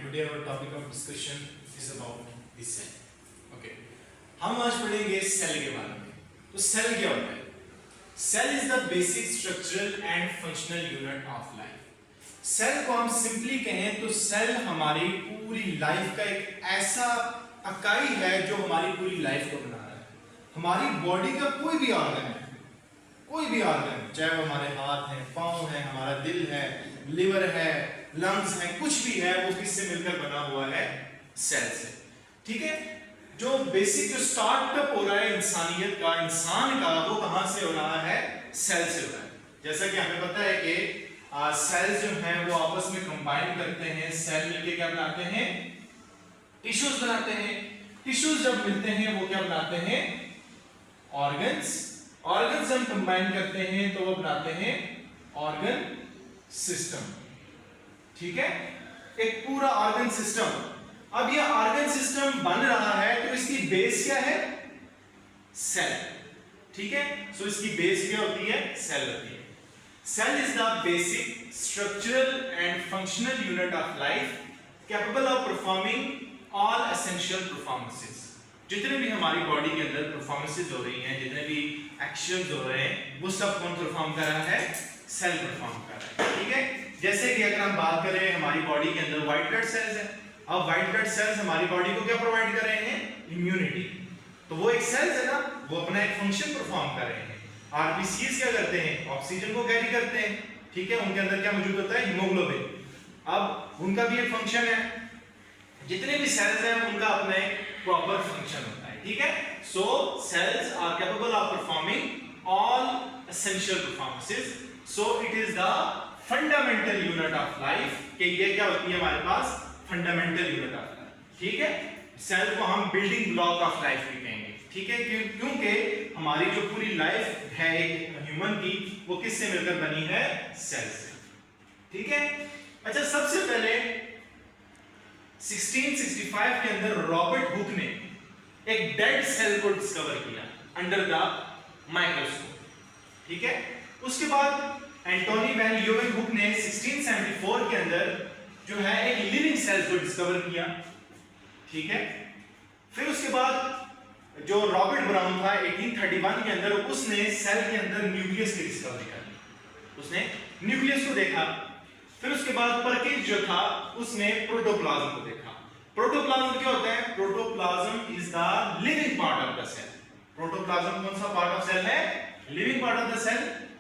today our topic of discussion is about the cell. Okay. हम आज पढ़ेंगे cell के बारे में. तो सेल क्या होता है? Cell is the basic structural and functional unit of life. Cell को हम सिंपली कहें तो सेल हमारी पूरी लाइफ का एक ऐसा इकाई है जो हमारी पूरी लाइफ को बना रहा है. हमारी बॉडी का कोई भी ऑर्गन है, कोई भी ऑर्गन, चाहे वो हमारे हाथ हैं, पाँव हैं, हमारा दिल है, लिवर है, लंग्स हैं, कुछ भी है, वो किससे मिलकर बना हुआ है? सेल से. ठीक है. जो बेसिक जो स्टार्टअप हो रहा है इंसानियत का, इंसान का, वो कहां से हो रहा है? सेल से हो रहा है. जैसा कि हमें पता है कि सेल्स जो हैं वो आपस में कंबाइन करते हैं. सेल मिलके क्या बनाते हैं? टिश्यूज बनाते हैं. टिश्यूज जब मिलते हैं वो क्या बनाते हैं? ऑर्गन्स. ऑर्गन्स जब कंबाइन करते हैं तो वो बनाते हैं ऑर्गन सिस्टम. ठीक है. एक पूरा ऑर्गन सिस्टम. अब ये ऑर्गन सिस्टम बन रहा है तो इसकी बेस क्या है? सेल. ठीक है. सो इसकी बेस क्या होती है? सेल होती है. Cell is the basic structural and functional unit of life capable of performing all essential performances. जितने भी हमारी बॉडी के अंदर परफॉर्मेंसेस हो रही हैं, जितने भी एक्शंस हो रहे हैं, वो सब कौन परफॉर्म कर रहा है? सेल परफॉर्म कर रहा है. ठीक है. जैसे कि अगर हम बात करें हमारी बॉडी के अंदर व्हाइट ब्लड सेल्स हैं. अब व्हाइट ब्लड सेल्स हमारी बॉडी को क्या प्रोवाइड कर रहे हैं? इम्यूनिटी. तो वो एक सेल्स है ना, वो अपना एक फंक्शन परफॉर्म कर रहे हैं. आरबीसीज क्या करते हैं? ऑक्सीजन को कैरी करते हैं. ठीक है. उनके अंदर क्या मौजूद होता है? हीमोग्लोबिन. अब उनका भी एक फंक्शन है. जितने भी सेल्स हैं उनका अपना एक प्रॉपर फंक्शन होता है. ठीक है. So cells are capable of performing all essential performances. So it is the fundamental unit of life. कि ये क्या होती है हमारे पास? Fundamental unit of life. ठीक है. सेल को हम बिल्डिंग ब्लॉक ऑफ लाइफ भी कहेंगे. ठीक है. क्योंकि हमारी जो पूरी लाइफ है एक ह्यूमन की, वो किससे मिलकर बनी है? सेल से. ठीक है. अच्छा, सबसे पहले 1665 के अंदर रॉबर्ट हुक ने एक डेड सेल को डिस्कवर किया अंडर द माइक्रोस्कोप. ठीक है. उसके बाद एंटोनी वैन ल्यूवेनहुक ने 1674 के अंदर जो है एक लिविंग सेल को डिस्कवर किया. ठीक है. फिर उसके बाद जो रॉबर्ट ब्राउन था 1831 के अंदर, उसने सेल के अंदर न्यूक्लियस की डिस्कवरी की. उसने न्यूक्लियस को देखा. फिर उसके बाद परकिंस जो था उसने प्रोटोप्लाज्म को देखा. प्रोटोप्लाज्म क्या होता है? Protoplasm is the living part of the cell. Protoplasm कौन सा पार्ट ऑफ सेल है? Living part of the cell,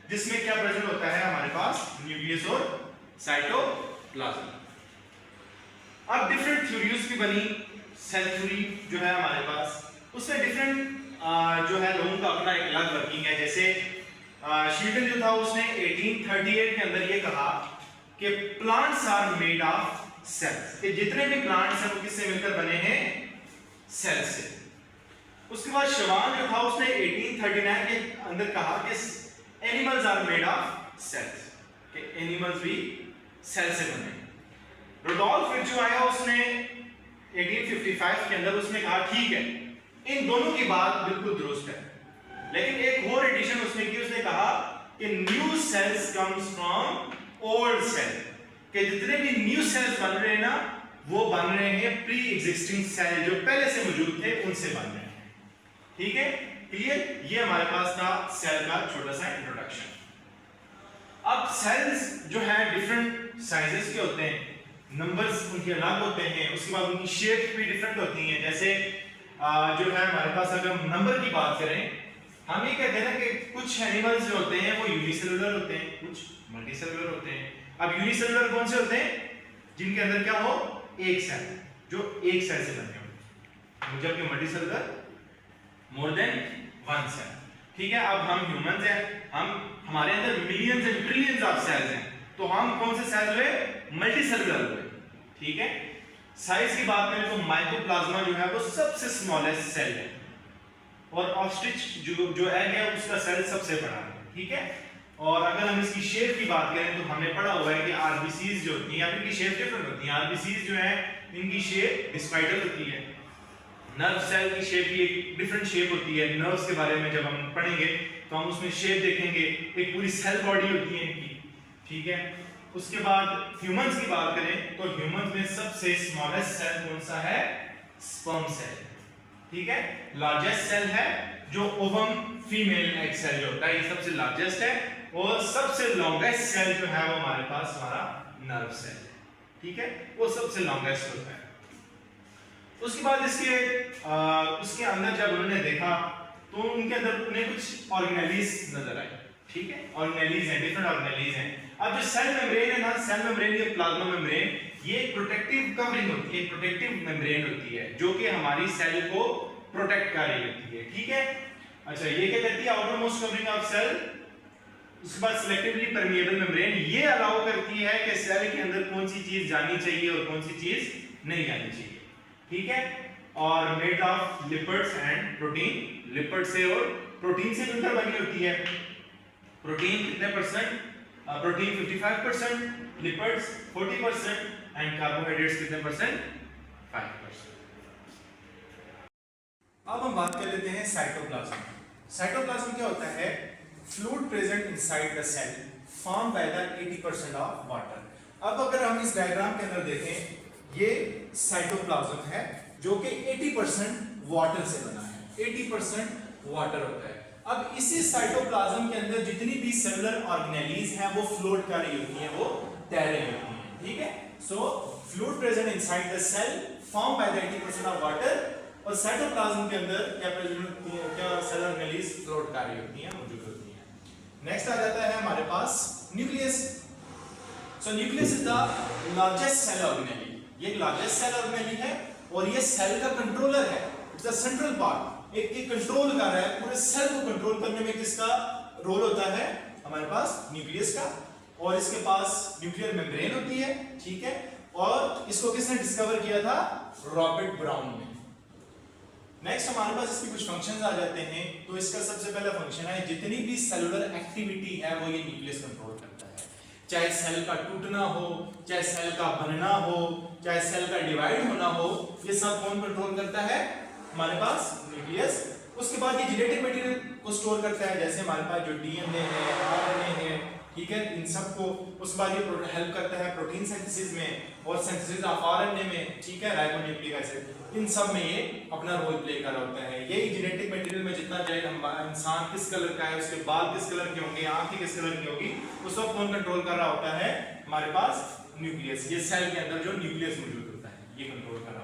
जिसमें क्या प्रेजेंट होता है हमारे पास? न्यूक्लियस और साइटोप्लाज्म. अब डिफरेंट थ्योरीज भी बनी. सेल थ्योरी जो है हमारे पास, उसमें डिफरेंट जो है लोगों का अपना एक अलग वर्किंग है. जैसे शील्टन जो था उसने 1838 के अंदर ये कहा कि plants are made of cells. कि जितने भी प्लांट्स हैं वो किससे मिलकर बने हैं? सेल से. उसके बाद शवान जो था उसने 1839 के अंदर कहा कि animals are made of cells. कि एनिमल्स भी सेल से बने. रुडोल्फ जो आया उसने 1855 के अंदर उसने कहा ठीक है, इन दोनों की बात बिल्कुल दुरुस्त है, लेकिन एक और एडिशन उसने की. उसने कहा कि new cells comes from old cell. कि जितने भी न्यू सेल्स बन रहे हैं ना, वो बन रहे हैं प्री एग्जिस्टिंग सेल जो पहले से मौजूद थे उनसे बन रहे हैं. ठीक है. क्लियर. ये हमारे पास था सेल का छोटा सा इंट्रोडक्शन. अब सेल्स जो है डिफरेंट साइजेस के होते हैं, नंबर्स उनके अलग होते हैं. उसके बाद उनकी शेप भी डिफरेंट होती हैं. जैसे जो है हमारे पास अगर हम नंबर की बात करें, हम ये कहते हैं ना कि कुछ एनिमल्स जो होते हैं वो यूनिसेलुलर होते हैं, कुछ मल्टीसेलुलर होते हैं. अब यूनिसेलुलर कौन से होते हैं? जिनके अंदर क्या हो? एक सेल, जो एक सेल से बने हो. जबकि multicellular more than one cell. ठीक है. अब हम ह्यूमंस हैं, हमारे अंदर millions and trillions of cells हैं, तो हम कौन से सेल हुए? मल्टीसेलुलर हुए. ठीक है. साइज की बात करें तो माइकोप्लाज्मा जो है वो सबसे स्मॉलेस्ट सेल है, और ऑस्ट्रिच जो एग है उसका सेल सबसे बड़ा है. ठीक है. और अगर हम इसकी शेप की बात करें तो हमने पढ़ा हुआ है कि आरबीसीज जो होती हैं इनकी शेप डिफरेंट होती है. आरबीसीज जो है इनकी शेप डिस्पाइडल होती है. नर्व सेल की शेप भी एक डिफरेंट शेप होती है. नर्व्स के बारे में जब हम पढ़ेंगे तो हम उसमें शेप देखेंगे. एक पूरी सेल बॉडी होती है इनकी. ठीक है. उसके बाद ह्यूमंस की बात करें तो ह्यूमंस में सबसे स्मॉलेस्ट सेल कौन सा है? Sperm cell. ठीक है, लार्जेस्ट सेल है जो ओवम फीमेल एग सेल जो होता है, ये सबसे लार्जेस्ट है। और सबसे लॉन्गेस्ट सेल जो है वो हमारे पास हमारा नर्व सेल है। ठीक है, वो सबसे लॉन्गेस्ट होता है। उसके बाद उसके अंदर जब उन्होंने देखा तो उनके अंदर उन्हें कुछ ऑर्गेनेलिज नजर आए। ठीक है, ऑर्गेनेलिज हैं, डिफरेंट ऑर्गेनेलिज हैं। अब जो सेल मेम्ब्रेन है ना, सेल मेम्ब्रेन या प्लाज्मा मेम्ब्रेन, ये प्रोटेक्टिव कवरिंग होती है, प्रोटेक्टिव मेम्ब्रेन होती है जो कि हमारी सेल को प्रोटेक्ट कर रही होती है। ठीक है, अच्छा ये क्या करती है? Outer most covering of cell. उसके बाद सिलेक्टिवली परमिएबल मेम्ब्रेन, ये अलाउ करती है कि सेल के अंदर कौन सी चीज जानी चाहिए और कौन सी चीज नहीं जानी चाहिए। ठीक है, और made of lipids and protein, lipid से और प्रोटीन से मिलकर बनी होती है। प्रोटीन कितने percent? Protein 55%, lipids 40% and carbohydrates कितने परसेंट? 5%। अब हम बात कर लेते हैं साइटोप्लाज्म। साइटोप्लाज्म क्या होता है? Fluid present inside the cell formed by the 80% of water. अब अगर हम इस डायग्राम के अंदर देखें, ये साइटोप्लाज्म है जो कि 80% वाटर से बना है, 80% वाटर होता है। अब इसी साइटोप्लाज्म के अंदर जितनी भी सेलुलर ऑर्गेनेलीज हैं वो फ्लोट कर रही होती हैं, वो तैर रही होती हैं। ठीक है, so fluid present inside the cell formed by the 80% of water. और साइटोप्लाज्म के अंदर क्या प्रेजेंट होती है? क्या सेलुलर ऑर्गेनेलीज फ्लोट कर रही होती हैं, मौजूद होती हैं। नेक्स्ट आ जाता है हमारे पास nucleus. So nucleus is the largest cell organelle. ये लार्जेस्ट सेल ऑर्गेनेली है और ये सेल का कंट्रोलर है। इट्स द सेंट्रल पार्ट, एक कंट्रोल कर रहा है पूरे सेल को। कंट्रोल करने में किसका रोल होता है? हमारे पास न्यूक्लियस का। और इसके पास न्यूक्लियर मेम्ब्रेन होती है। ठीक है, और इसको किसने डिस्कवर किया था? रॉबर्ट ब्राउन ने। नेक्स्ट हमारे पास इसके कुछ फंक्शंस आ जाते हैं। तो इसका सबसे पहला फंक्शन है, जितनी भी सेलुलर एक्टिविटी है वो ये न्यूक्लियस कंट्रोल करता है। चाहे सेल का टूटना हो, चाहे सेल का बनना हो, चाहे सेल का डिवाइड होना हो, ये सब कौन कंट्रोल करता है? हमारे पास न्यूक्लियस। उसके बाद ये जेनेटिक मटेरियल को स्टोर करता है, जैसे हमारे पास जो डीएनए है, आरएनए है, ठीक है, इन सब को। उसके बाद ये हेल्प करता है प्रोटीन सिंथेसिस में और सिंथेसिस ऑफ आरएनए में। ठीक है, राइबोन्यूक्लिक एसिड, इन सब में ये अपना रोल प्ले कर रहा होता है। यही जेनेटिक मटेरियल में जितना चाहे इंसान किस कलर का है, उसके बाल किस कलर के होंगे, आंखें किस कलर की होगी, वो सब कौन कंट्रोल कर रहा होता है? हमारे पास न्यूक्लियस। ये सेल के अंदर जो न्यूक्लियस मौजूद होता है ये कंट्रोल कर रहा